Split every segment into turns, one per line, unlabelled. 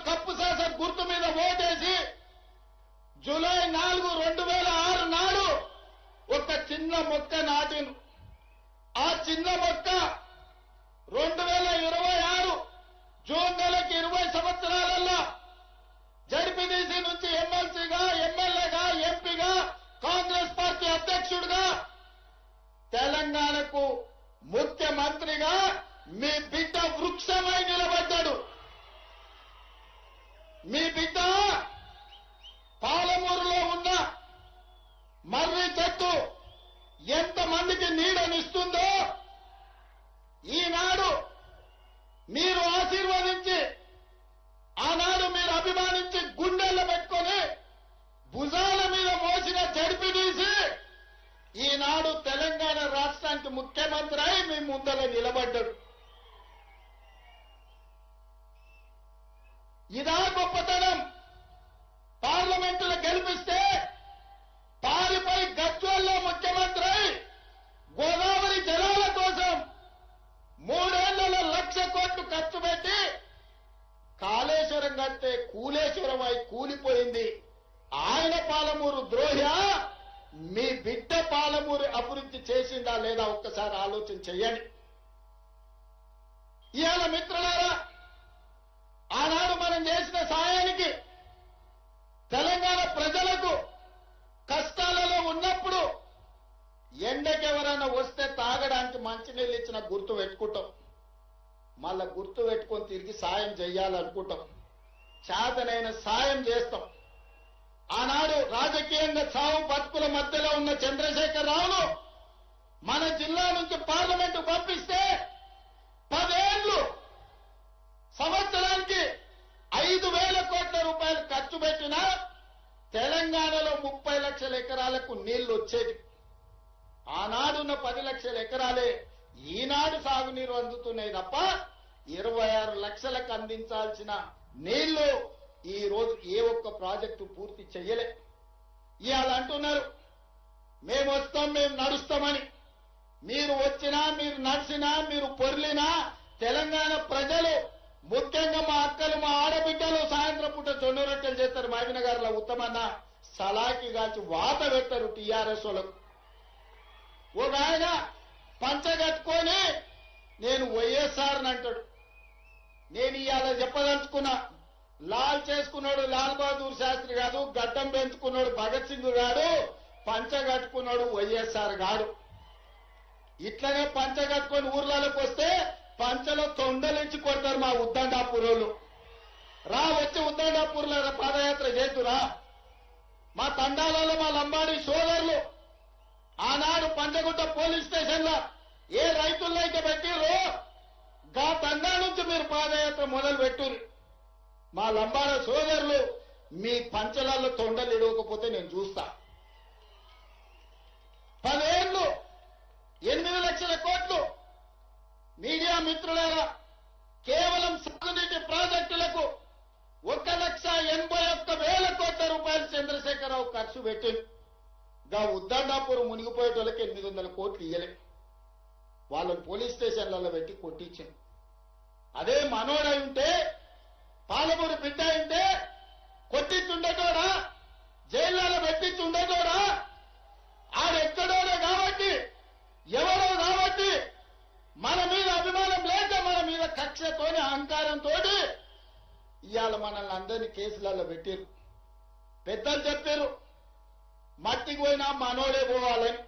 Cup సాస గుర్తు మీద ఓటేసి జూలై 4, 2006 నాడు ఒక చిన్న మొక్క నాటిను. ఆ చిన్న మొక్క 2026 జూన్ నెలకి 20 సంవత్సరాలలో జడ్పీటీసీ నుంచి ఎమ్మెల్సీగా, ఎమ్మెల్యేగా, ఎంపీగా, కాంగ్రెస్ పార్టీ అధ్యక్షుడిగా, తెలంగాణకు ముఖ్యమంత్రిగా మీ బిడ్డ వృక్షమై నిలబడ్డాడు. మీ బిడ్డ పాలమూరులో ఉన్న మర్రి చెట్టు ఎంతమందికి నీడనిస్తుందో ఈనాడు మీరు ఆశీర్వదించి, ఆనాడు మీరు అభిమానించి గుండెల్లో పెట్టుకొని భుజాల మీద మోసిన జడ్పీటీసీ ఈనాడు తెలంగాణ రాష్ట్రానికి ముఖ్యమంత్రి అయి మీ ముందర నిలబడ్డాడు. ఇదా గొప్పతనం. పార్లమెంటులో గెలిపిస్తే పారిపై గజ్వేల్లో ముఖ్యమంత్రి గోదావరి జలాల కోసం 3 ఏళ్లలో 1,00,000 కోట్లు ఖర్చు పెట్టి కాళేశ్వరం కడితే కూలేశ్వరం అయి కూలిపోయింది. ఆయన పాలమూరు ద్రోహి, మీ బిడ్డ పాలమూరు అభివృద్ధి చేసిందా లేదా ఒక్కసారి ఆలోచన చెయ్యండి. ఇవాళ మిత్రులారా, ఆనాడు మనం చేసిన సాయానికి తెలంగాణ ప్రజలకు కష్టాలలో ఉన్నప్పుడు ఎండకెవరైనా వస్తే తాగడానికి మంచినీళ్ళు ఇచ్చిన గుర్తు పెట్టుకుంటాం. మళ్ళా గుర్తు పెట్టుకొని తిరిగి సాయం చెయ్యాలనుకుంటాం. చేతనైన సాయం చేస్తాం. ఆనాడు రాజకీయంగా చావు బతుకుల మధ్యలో ఉన్న చంద్రశేఖర్ రావును మన జిల్లా నుంచి పార్లమెంటు పంపిస్తే 10 ఏళ్లు సంవత్సరానికి 5,000 కోట్ల రూపాయలు ఖర్చు పెట్టినా తెలంగాణలో 30 లక్షల ఎకరాలకు నీళ్లు వచ్చేది. ఆనాడున్న 10 లక్షల ఎకరాలే ఈనాడు సాగునీరు అందుతున్నాయి తప్ప 26 లక్షలకు అందించాల్సిన నీళ్లు ఈ రోజు ఏ ఒక్క ప్రాజెక్టు పూర్తి చెయ్యలే. ఇవాళ అంటున్నారు మేము వస్తాం, మేము నడుస్తామని. మీరు వచ్చినా, మీరు నడిచినా, మీరు పొర్లినా తెలంగాణ ప్రజలు, ముఖ్యంగా మా అక్కలు, మా ఆడబిడ్డలు సాయంత్రం పూట జొన్న రొట్టెలు చేస్తారు. మహబూబ్నగర్లో ఉత్తమన్న సలాకి కాల్చి వాత పెట్టారు టీఆర్ఎస్ వాళ్ళకు. ఒక ఆయన పంచగట్టుకొని నేను వైఎస్ఆర్ అంటాడు. నేను ఇవాళ చెప్పదలుచుకున్నా, లాల్ చేసుకున్నాడు లాల్ బహదూర్ శాస్త్రి కాదు, గడ్డం పెంచుకున్నాడు భగత్ సింగ్ గాడు, పంచగట్టుకున్నాడు వైఎస్ఆర్ గాడు. ఇట్లనే పంచగట్టుకొని ఊర్లలోకి వస్తే పంచలో తొండలించి కొడతారు మా ఉద్దండాపూరోళ్ళు. రా వచ్చి ఉద్దండాపూర్లో పాదయాత్ర చేతురా. మా తండాలలో మా లంబాడి సోదరులు ఆనాడు పంచగుట్ట పోలీస్ స్టేషన్ లో ఏ రైతులైతే పెట్టిరో గా తండా నుంచి మీరు పాదయాత్ర మొదలు పెట్టురు. మా లంబాడ సోదరులు మీ పంచలాల్లో తొండలు ఇడవకపోతే నేను చూస్తా. 10 ఏళ్లు 8 లక్షల కోట్లు. మీడియా మిత్రులారా, కేవలం సాగునీటి ప్రాజెక్టులకు 1,81,000 కోట్ల రూపాయలు చంద్రశేఖరరావు ఖర్చు పెట్టింది. గా ఉద్దండాపూర్ మునిగిపోయేటోళ్ళకి 800 కోట్లు ఇయ్యలే. వాళ్ళని పోలీస్ స్టేషన్లలో పెట్టి కొట్టించింది. అదే మనోడై ఉంటే, పాలమూరు బిడ్డ ఉంటే కొట్టించుండేటోడా, జైళ్లలో పెట్టించుండేటోడా. ఆడెక్కడోడే కాబట్టి, ఎవరో కాబట్టి మన మీద అభిమానం లేక, మన మీద కక్షతోని అహంకారంతో ఇవాళ మనల్ని అందరినీ కేసులలో పెట్టారు. పెద్దలు చెప్పారు మట్టికి పోయినా మనోడే పోవాలని,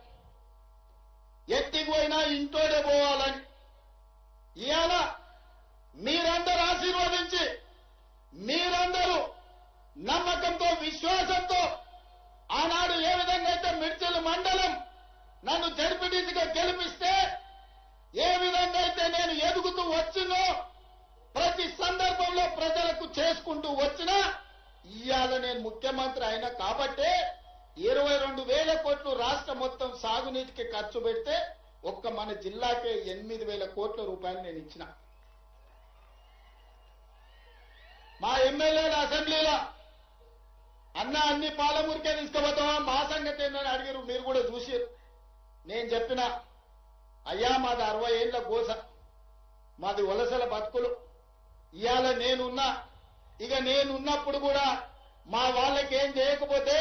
ఎట్టికి పోయినా ఇంటోడే పోవాలని. ఇవాళ మీరందరూ ఆశీర్వదించి, మీరందరూ నమ్మకంతో, విశ్వాసంతో ఆనాడు ఏ విధంగా అయితే మిడ్చల్ మండలం నన్ను జడ్పీటీసీగా గెలిపిస్తే, ఏ విధంగా అయితే నేను ఎదుగుతూ వచ్చినో, ప్రతి సందర్భంలో ప్రజలకు చేసుకుంటూ వచ్చినా, ఇవాళ నేను ముఖ్యమంత్రి అయినా కాబట్టే 22,000 కోట్లు రాష్ట్ర మొత్తం సాగునీటికి ఖర్చు పెడితే ఒక్క మన జిల్లాకే 8,000 కోట్ల రూపాయలు నేను ఇచ్చిన. మా ఎమ్మెల్యేల అసెంబ్లీలో అన్న అన్ని పాలమూరికే తీసుకుపోతావా, మా సంగతి ఏందని అడిగారు. మీరు కూడా చూసారు. నేను చెప్పిన అయ్యా మాది 60 ఏళ్ల గోస, మాది వలసల బతుకులు. ఇవాళ నేనున్నా ఇక నేనున్నప్పుడు కూడా మా వాళ్ళకి ఏం చేయకపోతే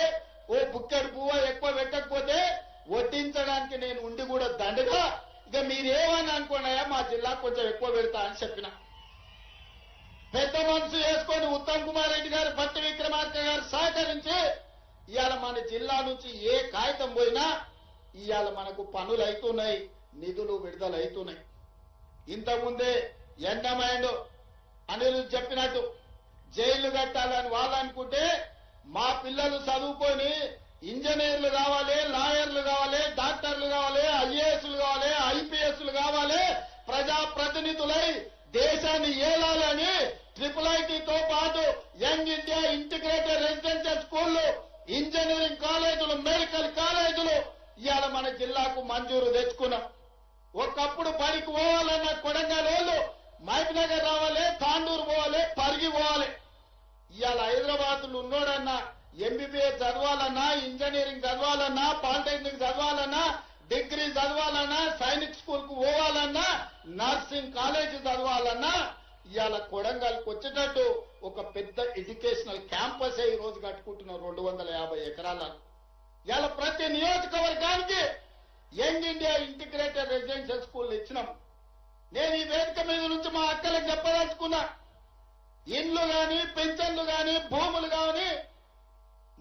ఓ బుక్కడి పువ్వ ఎక్కువ పెట్టకపోతే వడ్డించడానికి నేను ఉండి కూడా దండగా ఇక మీరేమని అనుకున్నాయా మా జిల్లా కొంచెం ఎక్కువ పెడతా అని చెప్పిన. పెద్ద మనసు చేసుకొని ఉత్తమ్ కుమార్ రెడ్డి గారు, భట్టి విక్రమార్క గారు సహకరించి ఇవాళ మన జిల్లా నుంచి ఏ కాగితం పోయినా ఇవాళ మనకు పనులు అవుతున్నాయి, నిధులు విడుదల అవుతున్నాయి. ఇంతకుముందే ఎండమైండ్ అనిరుద్ధ్ చెప్పినట్టు జైళ్లు కట్టాలని వాళ్ళు అనుకుంటే మా పిల్లలు చదువుకొని ఇంజనీర్లు కావాలి, లాయర్లు కావాలి, డాక్టర్లు కావాలి, ఐఏఎస్లు కావాలి, ఐపీఎస్లు కావాలి, ప్రజాప్రతినిధులై దేశాన్ని ఏలాలని IIITతో పాటు యంగ్ ఇండియా ఇంటిగ్రేటెడ్ రెసిడెన్షియల్ స్కూళ్లు, ఇంజనీరింగ్ కాలేజీలు, మెడికల్ కాలేజీలు ఇవాళ మన జిల్లాకు మంజూరు తెచ్చుకున్నాం. ఒకప్పుడు పనికి పోవాలన్న కొడంగల్ వాళ్ళు మహబూబ్నగర్ రావాలి, తాండూరు పోవాలి, పరిగి పోవాలి. ఇవాళ హైదరాబాద్ లో ఉన్నోడన్నా ఎంబీబీఎస్ చదవాలన్నా, ఇంజనీరింగ్ చదవాలన్నా, పాలిటెక్నిక్ చదవాలన్నా, డిగ్రీ చదవాలన్నా, సైనిక్ స్కూల్ కు పోవాలన్నా, నర్సింగ్ కాలేజీ చదవాలన్నా ఇవాళ కొడంగల్కి వచ్చేటట్టు ఒక పెద్ద ఎడ్యుకేషనల్ క్యాంపస్ ఈ రోజు కట్టుకుంటున్నాం 250 ఎకరాల. ఇవాళ ప్రతి నియోజకవర్గానికి young India integrated residential school ఇచ్చినాం. నేను ఈ వేదిక మీద నుంచి మా అక్కలకు చెప్పదలుచుకున్నా, ఇండ్లు గాని, పెన్షన్లు గాని, భూములు గాని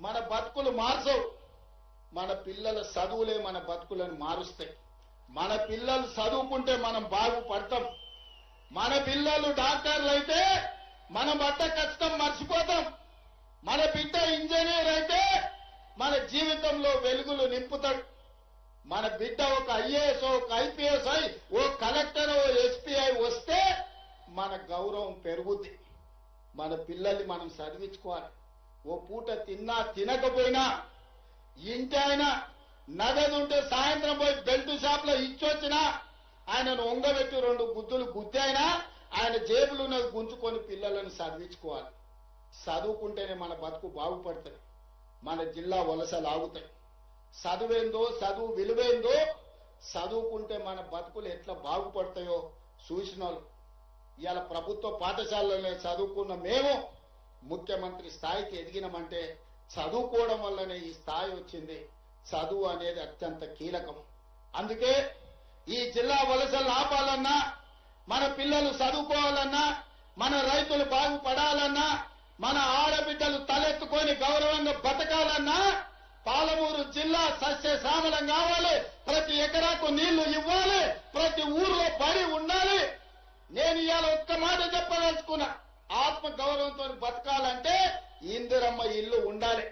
మన బతుకులు మార్చవు. మన పిల్లల చదువులే మన బతుకులను మారుస్తాయి. మన పిల్లలు చదువుకుంటే మనం బాగుపడతాం. మన పిల్లలు డాక్టర్లు అయితే మనం పడ్డ కష్టం మర్చిపోతాం. మన బిడ్డ ఇంజనీర్ అయితే మన జీవితంలో వెలుగులు నింపుతాడు. మన బిడ్డ ఒక ఐఏఎస్, ఒక ఐపీఎస్ అయి, ఓ కలెక్టర్, ఓ ఎస్పీ అయి వస్తే మన గౌరవం పెరుగుద్ది. మన పిల్లల్ని మనం చదివించుకోవాలి. ఓ పూట తిన్నా తినకపోయినా ఇంటి ఆయన నగదు ఉంటే సాయంత్రం పోయి బెల్ట్ షాప్ లో ఇచ్చొచ్చినా ఆయనను ఒంగబెట్టి 2 గుద్దులు గుద్దాయినా ఆయన జేబులు ఉన్నది గుంజుకొని పిల్లలను చదివించుకోవాలి. చదువుకుంటేనే మన బతుకు బాగుపడుతుంది, మన జిల్లా వలసలు ఆగుతాయి. చదువేందో, చదువు విలువేందో, చదువుకుంటే మన బతుకులు ఎట్లా బాగుపడతాయో చూసిన వాళ్ళు. ఇవాళ ప్రభుత్వ పాఠశాలలోనే చదువుకున్న మేము ముఖ్యమంత్రి స్థాయికి ఎదిగినామంటే చదువుకోవడం వల్లనే ఈ స్థాయి వచ్చింది. చదువు అనేది అత్యంత కీలకం. అందుకే ఈ జిల్లా వలసలు ఆపాలన్నా, మన పిల్లలు చదువుకోవాలన్నా, మన రైతులు బాగుపడాలన్నా, మన ఆడబిడ్డలు తలెత్తుకొని గౌరవంగా బతకాలన్నా పాలమూరు జిల్లా సస్యశ్యామలం కావాలి. ప్రతి ఎకరాకు నీళ్లు ఇవ్వాలి, ప్రతి ఊర్లో బడి ఉండాలి. నేను ఇవాళ ఒక్క మాట చెప్పదలుచుకున్నా, ఆత్మ గౌరవంతో బతకాలంటే ఇందిరమ్మ ఇల్లు ఉండాలి.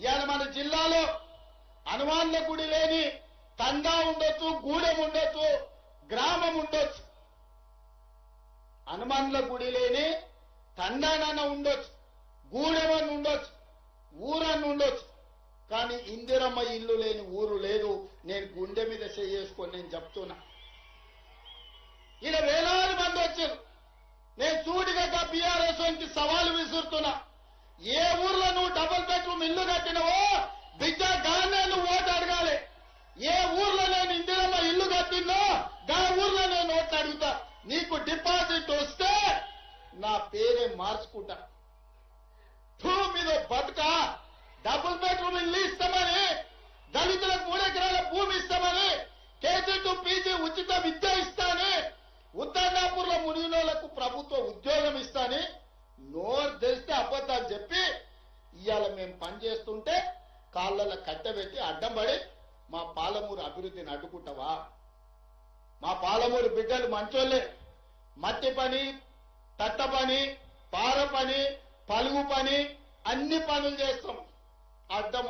ఇవాళ మన జిల్లాలో హనుమాన్ల గుడి లేని తండా ఉండొచ్చు, గూడెం ఉండొచ్చు, గ్రామం ఉండొచ్చు. హనుమాన్ల గుడి లేని తండానన్న ఉండొచ్చు, గూడెమన్న ఉండొచ్చు, ఊరన్న ఉండొచ్చు. కానీ ఇందిరమ్మ ఇల్లు లేని ఊరు లేదు. నేను గుండె మీద చేసుకొని నేను చెప్తున్నా. ఇలా వేలాది మంది వచ్చారు. నేను సూటిగా బీఆర్ఎస్ నుంచి సవాలు విసురుతున్నా. ఏ ఊర్లో నువ్వు డబుల్ బెడ్రూమ్ ఇల్లు కట్టినవో బిడ్డ గానే నువ్వు ఓటు అడగాలి. ఏ ఊర్లో నేను ఇందిరమ్మ ఇల్లు కట్టిందో గా ఊర్లో నేను ఓట్లు అడుగుతా. నీకు డిపాజిట్ వస్తే నా పేరే మార్చుకుంటా. మీద బతుక డబుల్ బెడ్రూమ్ ఇల్లు ఇస్తామని, దళితులకు 3 ఎకరాల భూమి ఇస్తామని, కేజీ టు పీజీ ఉచిత విద్య ఇస్తాని, ఉత్తర్నాపూర్ లో మునిగినోళ్లకు ప్రభుత్వ ఉద్యోగం ఇస్తాని నోరు తెరిస్తే అబద్ధాలు చెప్పి ఇవాళ మేము పనిచేస్తుంటే కాళ్ళలో కట్టబెట్టి అడ్డం పడి మా పాలమూరు అభివృద్ధిని అడ్డుకుంటావా? మా పాలమూరు బిడ్డలు మంచోళ్లే. మట్టి పని, తట్ట పని, పార పని, పలుగు పని అన్ని పనులు చేస్తాం. అడ్డం